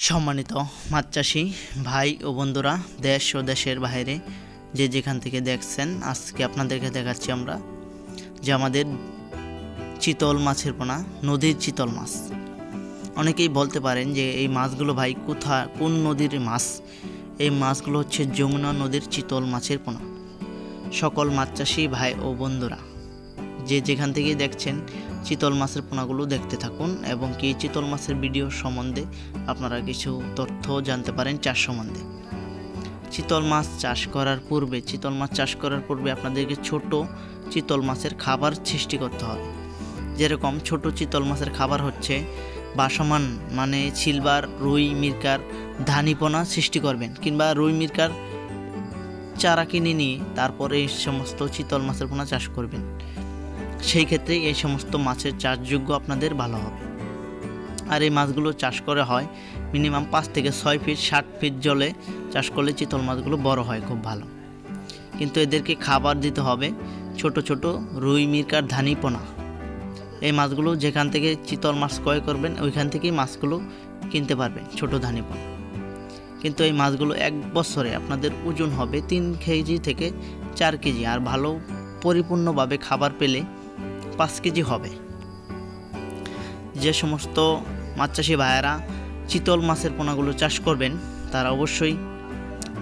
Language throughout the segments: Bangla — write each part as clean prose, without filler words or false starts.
সম্মানিত মাছ চাষি ভাই ও বন্ধুরা, দেশ ও দেশের বাইরে যে যেখান থেকে দেখছেন, আজকে আপনাদেরকে দেখাচ্ছি আমরা যে আমাদের চিতল মাছের পোনা, নদীর চিতল মাছ। অনেকেই বলতে পারেন যে এই মাছগুলো ভাই কোন নদীর মাছ? এই মাছগুলো হচ্ছে যমুনা নদীর চিতল মাছের পোনা। সকল মাছ চাষি ভাই ও বন্ধুরা যে যেখান থেকে দেখছেন, চিতল মাছের পোনাগুলো দেখতে থাকুন এবং কি চিতল মাছের ভিডিও সম্বন্ধে আপনারা কিছু তথ্য জানতে পারেন চাষ সম্বন্ধে। চিতল মাছ চাষ করার পূর্বে আপনাদেরকে ছোট চিতল মাছের খাবার সৃষ্টি করতে হবে। যেরকম ছোট চিতল মাছের খাবার হচ্ছে বাসমান, মানে সিলভার, রুই, মিরকার, ধানিপোনা সৃষ্টি করবেন, কিংবা রুই মিরকার চারা কিনে নিয়ে তারপরে এই সমস্ত চিতল মাছের পোনা চাষ করবেন। সেই ক্ষেত্রে এই সমস্ত মাছের চাষযোগ্য আপনাদের ভালো হবে। আর এই মাছগুলো চাষ করা হয় মিনিমাম 5 থেকে 6 ফিট 60 ফিট জলে চাষ করলে চিতল মাছগুলো বড় হয় খুব ভালো। কিন্তু এদেরকে খাবার দিতে হবে ছোট ছোট রুই, মিরকার, ধানিপোনা। এই মাছগুলো যেখান থেকে চিতল মাছ ক্রয় করবেন ওইখান থেকেই মাছগুলো কিনতে পারবেন, ছোট ধানিপোনা। কিন্তু এই মাছগুলো 1 বছরে আপনাদের ওজন হবে 3 কেজি থেকে 4 কেজি, আর ভালো পরিপূর্ণভাবে খাবার পেলে 5 কেজি হবে। যে সমস্ত মাছ চাষি ভাইয়েরা চিতল মাছের পোনাগুলো চাষ করবেন তারা অবশ্যই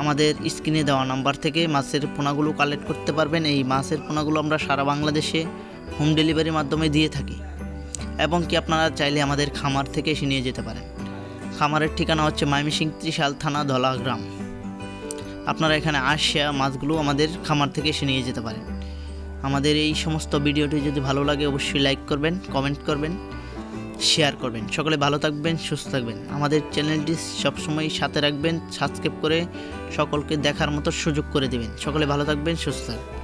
আমাদের স্ক্রিনে দেওয়া নাম্বার থেকে মাছের পোনাগুলো কালেক্ট করতে পারবেন। এই মাছের পোনাগুলো আমরা সারা বাংলাদেশে হোম ডেলিভারির মাধ্যমে দিয়ে থাকি, এবং কি আপনারা চাইলে আমাদের খামার থেকে এসে নিয়ে যেতে পারেন। খামারের ঠিকানা হচ্ছে ময়মনসিংহ ত্রিশাল থানা, ধলা গ্রাম। আপনারা এখানে আসিয়া মাছগুলো আমাদের খামার থেকে এসে নিয়ে যেতে পারেন। আমাদের এই সমস্ত ভিডিওটি যদি ভালো লাগে অবশ্যই লাইক করবেন, কমেন্ট করবেন, শেয়ার করবেন। সকলে ভালো থাকবেন, সুস্থ থাকবেন। আমাদের চ্যানেলটি সবসময় সাথে রাখবেন, সাবস্ক্রাইব করে সকলকে দেখার মতো সুযোগ করে দেবেন। সকলে ভালো থাকবেন, সুস্থ থাকবেন।